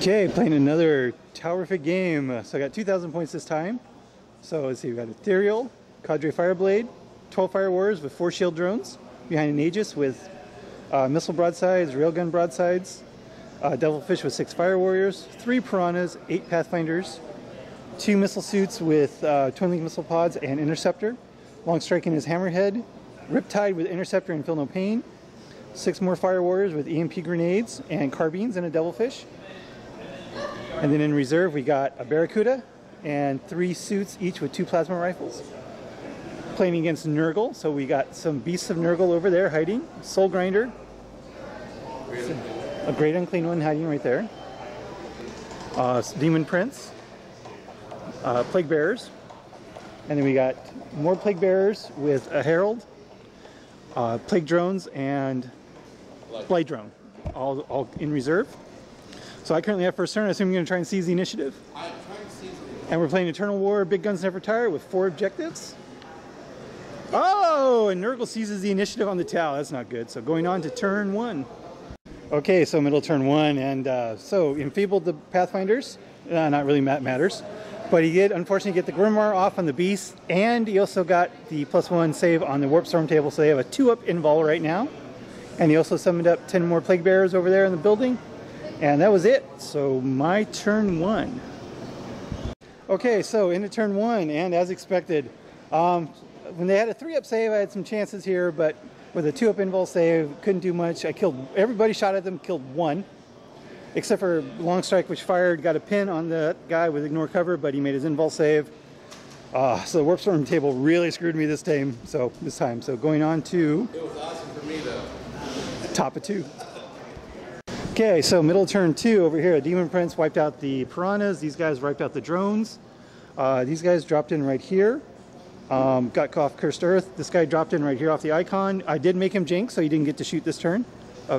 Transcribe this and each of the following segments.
Okay, playing another Tau-riffic game. So I got 2,000 points this time. So let's see, we got Ethereal, Cadre Fireblade, 12 Fire Warriors with 4 shield drones, behind an Aegis with missile broadsides, railgun broadsides, Devilfish with 6 Fire Warriors, 3 Piranhas, 8 Pathfinders, 2 missile suits with twin-link missile pods and Interceptor, Long Strike in his Hammerhead, Riptide with Interceptor and Feel No Pain, 6 more Fire Warriors with EMP grenades and carbines and a Devilfish. And then in reserve we got a Barracuda and 3 suits each with 2 plasma rifles. Playing against Nurgle, so we got some beasts of Nurgle over there hiding. Soul Grinder, a great unclean one hiding right there. Demon Prince, Plague Bearers, and then we got more Plague Bearers with a Herald, Plague Drones, and Blight Drone, all in reserve. So I currently have first turn. I assume you're going to try and seize the initiative. I'm trying to seize it. And we're playing Eternal War, Big Guns Never Tire with 4 objectives. Oh, and Nurgle seizes the initiative on the Tau. That's not good. So going on to turn 1. Okay, so middle turn 1. And so enfeebled the Pathfinders. Not really matters. But he did, unfortunately, get the Grimoire off on the Beast. And he also got the +1 save on the Warp Storm table. So they have a 2-up invul right now. And he also summoned up 10 more Plague Bearers over there in the building. And that was it. So my turn 1. Okay, so into turn 1, and as expected, when they had a 3-up save, I had some chances here, but with a 2-up invul save, couldn't do much. I killed everybody, shot at them, killed 1, except for Long Strike, which fired, got a pin on the guy with ignore cover, but he made his invul save. So the Warp Storm table really screwed me this time. So going on to. It was awesome for me though. Top of 2. Okay, so middle turn 2 over here. Demon Prince wiped out the Piranhas. These guys wiped out the drones. These guys dropped in right here. Got off Cursed Earth. This guy dropped in right here off the icon. I did make him Jinx, so he didn't get to shoot this turn. No.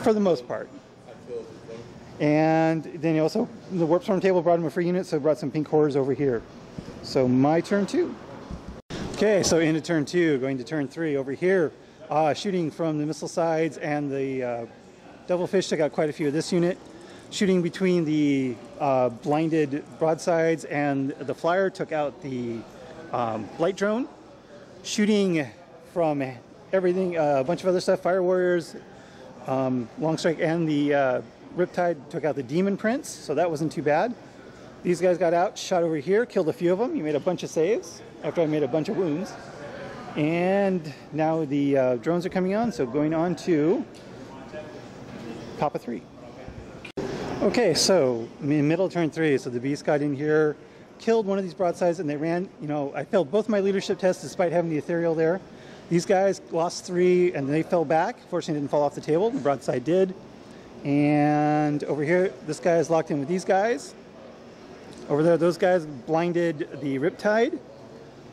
For the most part. I feel the thing. And then he also, the Warp Storm table brought him a free unit, so brought some pink horrors over here. So my turn 2. Okay, so into turn 2, going to turn 3 over here. Shooting from the missile sides and the Devilfish took out quite a few of this unit. Shooting between the blinded broadsides and the flyer took out the light drone. Shooting from everything, a bunch of other stuff, Fire Warriors, Long Strike, and the Riptide took out the Demon Prince, so that wasn't too bad. These guys got out, shot over here, killed a few of them. He made a bunch of saves after I made a bunch of wounds. And now the drones are coming on, so going on to top of 3. Okay, so middle turn 3, so the Beast got in here, killed one of these broadsides, and they ran, I failed both my leadership tests despite having the Ethereal there. These guys lost 3 and they fell back. Fortunately, didn't fall off the table. The broadside did. And over here, this guy is locked in with these guys. Over there, those guys blinded the Riptide.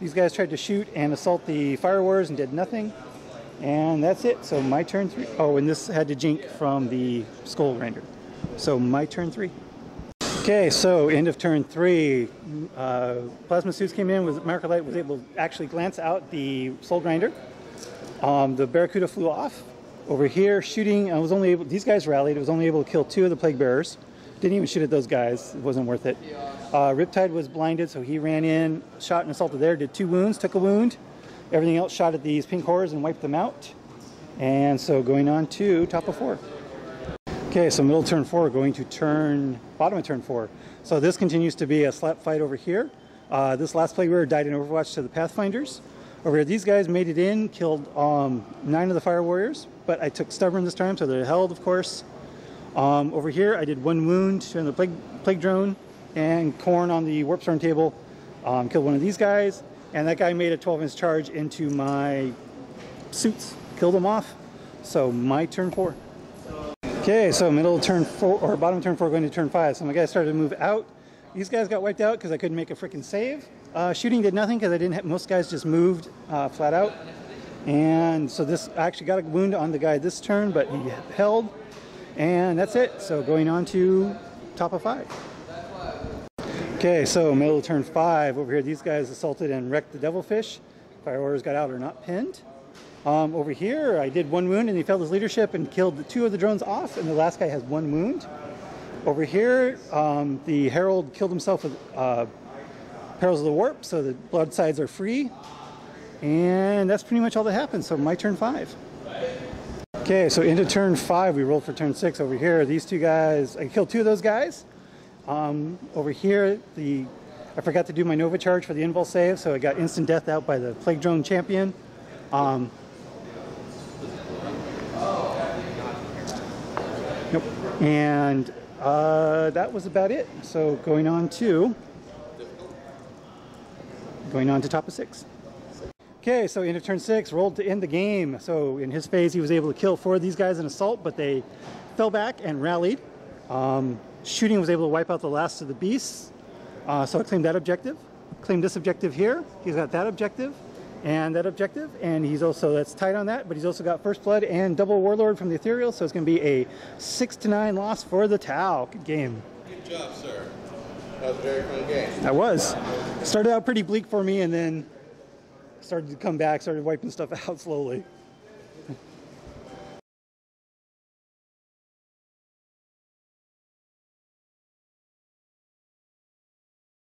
These guys tried to shoot and assault the Fire Warriors and did nothing. And that's it. So my turn 3. Oh, and this had to jink from the Skull Grinder. So my turn 3. Okay, so end of turn 3. Plasma suits came in with Marker Light, was able to actually glance out the Soul Grinder. The Barracuda flew off. Over here, shooting, I was only able, these guys rallied, I was only able to kill 2 of the Plague Bearers. Didn't even shoot at those guys, it wasn't worth it. Riptide was blinded, so he ran in, shot and assaulted there, did 2 wounds, took a wound. Everything else shot at these pink horrors and wiped them out. And so going on to top of 4. Okay, so middle turn 4, going to bottom of turn 4. So this continues to be a slap fight over here. This last Plague Bearer died in Overwatch to the Pathfinders. Over here, these guys made it in, killed 9 of the Fire Warriors, but I took Stubborn this time, so they're held, of course. Over here, I did 1 wound on the Plague Drone and Corn on the Warp Storm table. Killed one of these guys, and that guy made a 12-inch charge into my suits. Killed them off. So my turn 4. Okay, so middle turn 4, or bottom turn 4 going to turn 5. So my guys started to move out. These guys got wiped out because I couldn't make a freaking save. Shooting did nothing because I didn't have, most guys just moved flat out. And so this, I actually got a wound on the guy this turn, but he held. And that's it. So going on to top of 5. Okay, so middle turn 5. Over here, these guys assaulted and wrecked the Devilfish. Fire Warriors got out or not pinned. Over here, I did 1 wound and he failed his leadership and killed 2 of the drones off, and the last guy has 1 wound. Over here, the Herald killed himself with Perils of the Warp, so the blood sides are free. And that's pretty much all that happened, so my turn 5. Okay, so into turn 5, we rolled for turn 6 over here. These two guys, I killed 2 of those guys. Over here, I forgot to do my Nova charge for the invul save, so I got instant death out by the Plague Drone champion. Nope. And that was about it. So going on to top of 6. Okay, so into turn 6, rolled to end the game. So in his phase, he was able to kill 4 of these guys in assault, but they fell back and rallied. Shooting was able to wipe out the last of the beasts. So I claimed that objective. Claimed this objective here. He's got that objective and that objective, and he's also, that's tight on that, but he's also got First Blood and double Warlord from the Ethereal, so it's going to be a 6-9 loss for the Tau. Good game. Good job, sir. That was a very fun game. That was. Started out pretty bleak for me, and then started to come back, started wiping stuff out slowly.